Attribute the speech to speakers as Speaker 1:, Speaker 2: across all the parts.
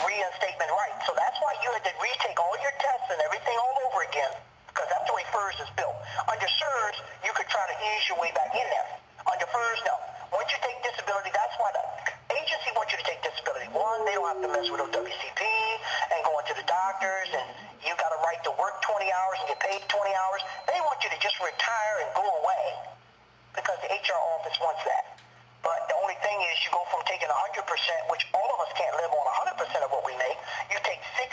Speaker 1: reinstatement rights. So that's why you had to retake all your tests and everything all over again, because that's the way FERS is built. Under SERS, you could try to ease your way back in there. Under FERS, no. Once you take disability, that's why the agency wants you to take disability. One, they don't have to mess with OWCP and going to the doctors, and you got a right to work 20 hours and get paid 20 hours. They want you to just retire and go away because the HR office wants that. But the only thing is you go from taking 100%, which all of us can't live on 100% of what we make. You take 60,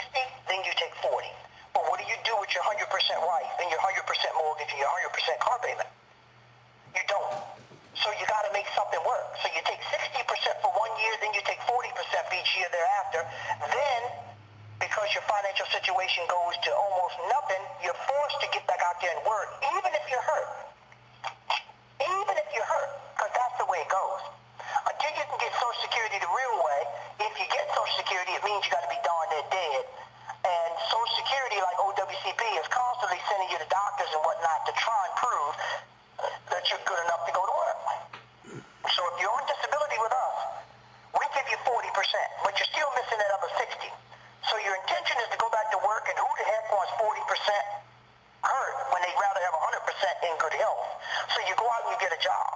Speaker 1: then you take 40. But what do you do with your 100% wife and your 100% mortgage and your 100% car payment? You don't. So you got to make something work. So you take 60% for 1 year, then you take 40% for each year thereafter. Then, because your financial situation goes to almost nothing, you're forced to get back out there and work, even if you're hurt. Even if you're hurt, because that's the way it goes. Until you can get Social Security the real way, if you get Social Security, it means you got to be darn near dead. And Social Security, like OWCP, is constantly sending you to doctors and whatnot to try and prove that you're good enough to go to work. So if you're on disability with us, we give you 40%, but you're still missing that other 60. So your intention is to go back to work, and who the heck wants 40% hurt when they'd rather have 100% in good health? So you go out and you get a job.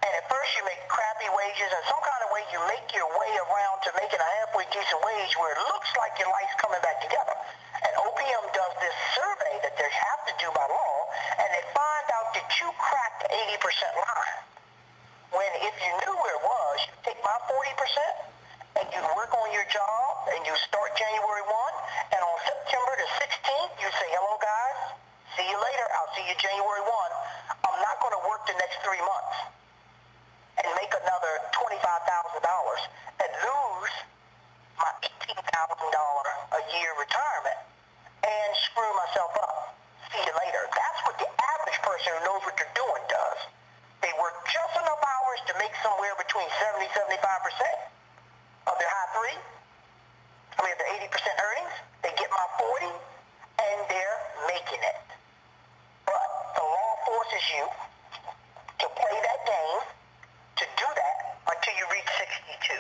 Speaker 1: And at first you make crappy wages, and some kind of way you make your way around to making a halfway decent wage where it looks like your life's coming back together. And OPM does this survey that they have to do by law, and they find out that you cracked the 80% line. When if you knew where it was, you take my 40% and you work on your job and you start January 1, and on September the 16th you say, hello guys, see you later, I'll see you January 1. I'm not going to work the next 3 months and make another $25,000 and lose my $18,000 a year retirement and screw myself up. See you later. That's what the average person who knows what they're doing does. They work just enough hours to make somewhere between 70-75% of their their 80% earnings. They get my 40, and they're making it. But the law forces you to play that game, to do that until you reach 62.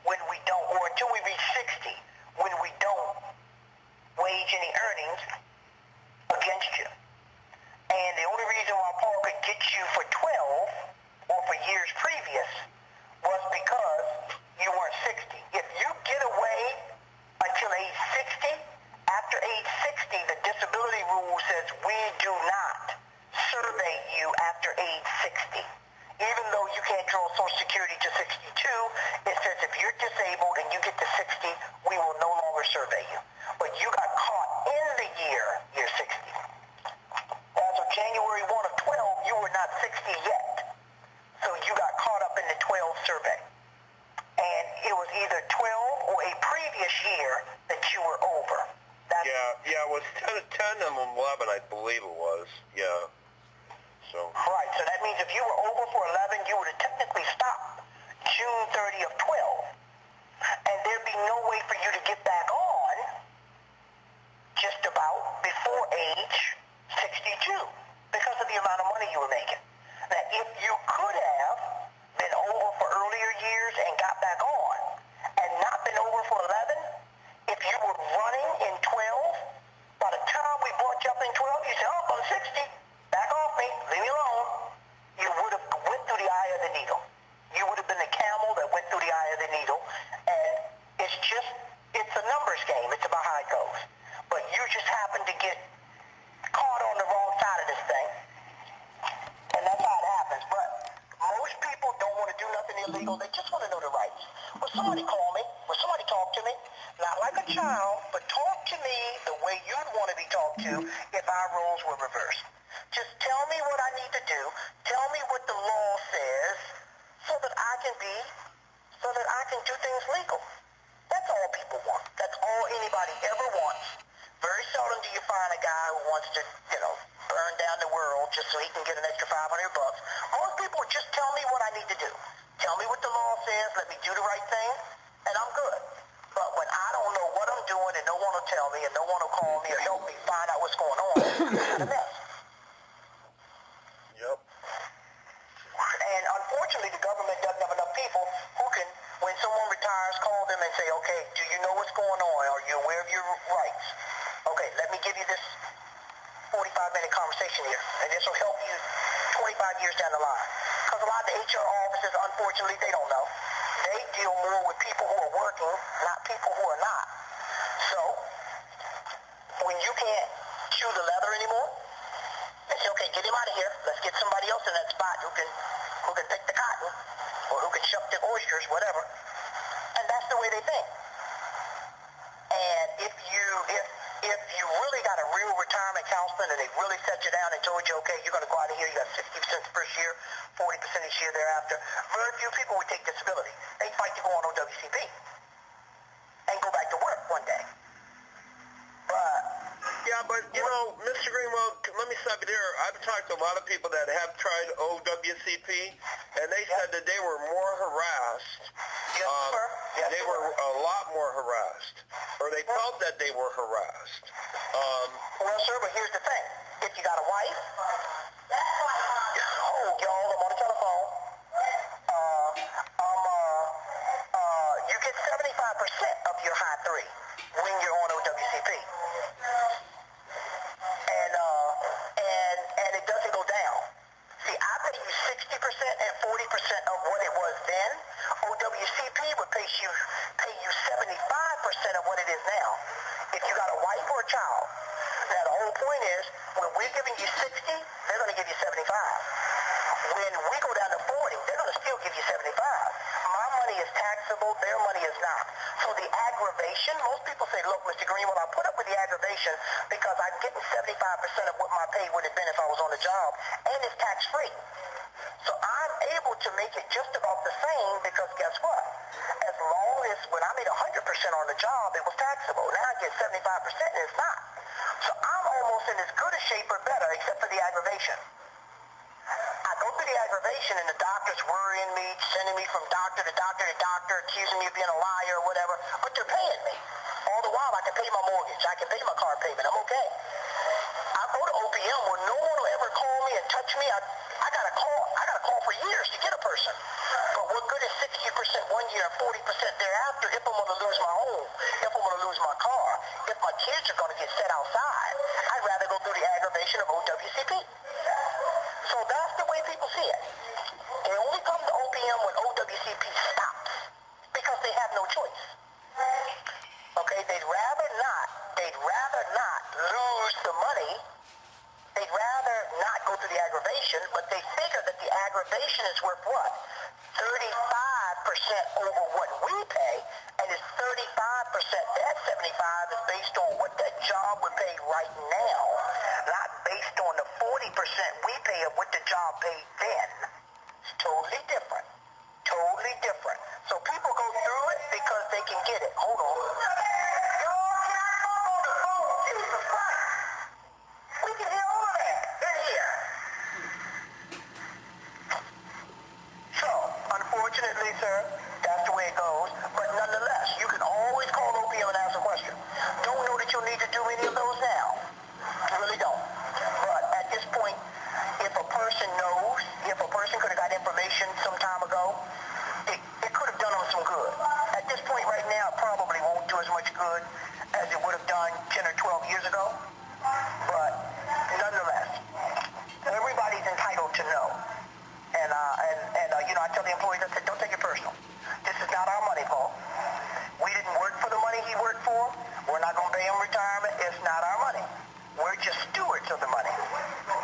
Speaker 1: When we don't, or until we reach 60, when we don't wage any earnings against you. And the only reason why Paul could get you for 12 or for years previous was because you weren't 60. If you get away until age 60, after age 60, the disability rule says we do not survey you after age 60. Even though you can't draw Social Security to 62, it says if you're disabled and you get to 60, we will no longer survey you. But you got caught in the year 60. As of January 1 of 12, you were not 60 yet. So you got caught up in the 12 survey. And it was either 12 or a previous year that you were over.
Speaker 2: Yeah, it was 10 and 11, I believe it was. Yeah. So.
Speaker 1: Right, so that means if you were over for 11, you would have technically stopped June 30 of 12. And there'd be no way for you to get back on just about before age 62 because of the amount of money you were making. Now, if you could have been over for earlier years and got back on and not been over for 11, if you were running in 12, by the time we brought you up in 12, you said, oh, I'm 60. Back off me, leave me alone. You would have went through the eye of the needle. You would have been the camel that went through the eye of the needle. And it's a numbers game. It's about how it goes. But you just happen to get caught on the wrong side of this thing. And that's how it happens. But most people don't want to do nothing illegal. They just want to know the rights. Will somebody call me? Will somebody talk to me? Not like a child, but talk to me the way you'd want to be talked to if our roles were reversed. Just tell me what I need to do. Tell me what the law says so that I can do things legal. That's all people want. That's all anybody ever wants. Very seldom do you find a guy who wants to, burn down the world just so he can get an extra $500. Most people just tell me what I need to do. Tell me what the law says, let me do the right thing, and I'm good. But when I don't know what I'm doing and no one will tell me and no one will call me or help me find out what's going on, it's a mess.
Speaker 2: Yep.
Speaker 1: And unfortunately, the government doesn't have enough people who can when someone retires, call them and say, okay, do you know what's going on? Are you aware of your rights? Okay, let me give you this 45-minute conversation here, and this will help you 25 years down the line. Because a lot of the HR offices, unfortunately, they don't know. They deal more with people who are working, not people who are not. So, when you can't chew the leather anymore, they say, okay, get him out of here. Let's get somebody else in that spot who can pick the cotton, or who can shuck the oysters, whatever. And that's the way they think. And if you really got a real retirement counseling and they really set you down and told you, okay, you're going to go out of here, you got 60% the first year, 40% each year thereafter, very few people would take disability. They fight to go on OWCP and go back to work one day.
Speaker 2: But you know, Mr. Greenwell, let me stop you there. I've talked to a lot of people that have tried OWCP, and they said that they were more harassed. They were a lot more harassed, or they felt that they were harassed.
Speaker 1: Well, sir, but here's the thing. If you got a wife, y'all, I'm on the telephone. You get 75% of your high three when you're on OWCP. And it doesn't go down. See, I pay you 60% and 40% of what it was then. OWCP would pay you 75% of what it is now. If you got a wife or a child. Now, the whole point is, when we're giving you 60, they're going to give you 75. When we go down to 40, they're going to still give you 75. My money is taxable, their money is not. So the aggravation, most people say, look, Mr. Greenwell, I put up with the aggravation because I'm getting 75% of what my pay would have been if I was on the job, and it's tax-free. So I'm able to make it just about the same because guess what? As long as when I made 100% on the job, it was taxable. Now I get 75% and it's not. So I'm almost in as good a shape or better except for the aggravation. I go through the aggravation and the doctor's worrying me, sending me from doctor to doctor to doctor, accusing me of being a liar or whatever, but they're paying me. All the while I can pay my mortgage, I can pay my car payment, I'm okay. I go to OPM where no one will ever call me and touch me. I gotta call for years to get a person. But what good is 60% one year and 40% thereafter if I'm gonna lose my home, if I'm gonna lose my car, if my kids are gonna get set outside? I'd rather go through the aggravation of OWCP. So that's the way people see it. They only come to OPM when OWCP stops because they have no choice. Okay, they'd rather not lose the money. They'd rather not go through the aggravation, but they figure that the aggravation is worth what? 35% over what we pay, and it's 35%. That 75 is based on what that job would pay right now, not based on the 40% we pay of what the job paid then. It's totally different. Totally different. So people go through it because they can get it. Hold on. Y'all cannot talk on the phone. Jesus Christ. We can hear all of that in here. So, unfortunately, sir, that's the way it goes. But nonetheless, you can always call OPM and ask a question. Don't know that you'll need to do any of those now. You really don't. But at this point, if a person knows, if a person could have got information some time ago, it could have done them some good. At this point right now, it probably won't do as much good as it would have done 10 or 12 years ago. But nonetheless, everybody's entitled to know. And I tell the employees, I said, don't take it personal. This is not our money, Paul. We didn't work for the money he worked for. We're not going to pay him retirement. It's not our money. We're just stewards of the money.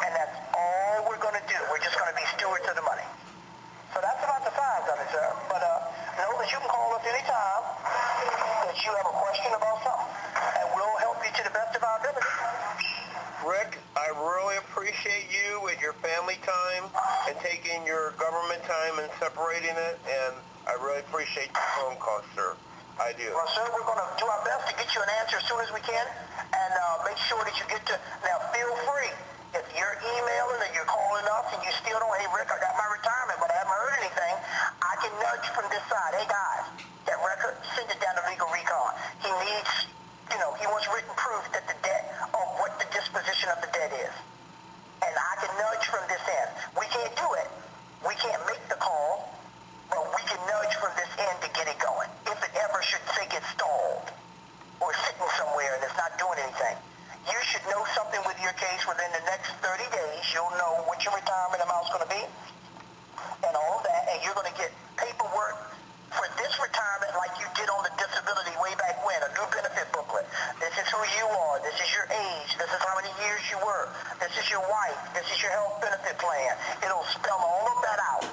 Speaker 1: And that's all we're going to do. We're just going to be stewards of the money. So that's about the size of it, sir. But know that you can call us anytime that you have a question about something. And we'll help you to the best of our ability.
Speaker 2: Rick, I really appreciate you with your family time and taking your government time and separating it, and I really appreciate your phone call, sir. I do.
Speaker 1: Well, sir, we're going to do our best to get you an answer as soon as we can, and make sure that you get to... Now, feel free. If you're emailing or you're calling us and you still don't, hey, Rick, I got my retirement, but I haven't heard anything, I can nudge from this side. Hey, guys, that record, send it down to Legal Recon. He needs... he wants written proof that the debt, of what the disposition of the debt is. And I can nudge from this end. We can't do it. We can't make the call, but we can nudge from this end to get it not doing anything. You should know something with your case within the next 30 days. You'll know what your retirement amount's going to be and all of that, and you're going to get paperwork for this retirement like you did on the disability way back when, a new benefit booklet. This is who you are. This is your age. This is how many years you work. This is your wife. This is your health benefit plan. It'll spell all of that out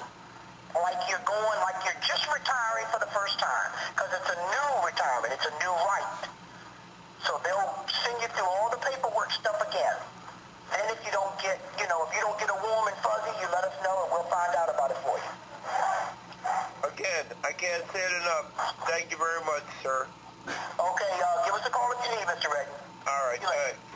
Speaker 1: like you're just retiring for the first time, because it's a new retirement. It's a new right. So they'll send you through all the paperwork stuff again. Then if you don't get, if you don't get a warm and fuzzy, you let us know and we'll find out about it for you.
Speaker 2: Again, I can't say it enough. Thank you very much, sir.
Speaker 1: Okay, give us a call if you need, Mr. Redden.
Speaker 2: All right, thanks.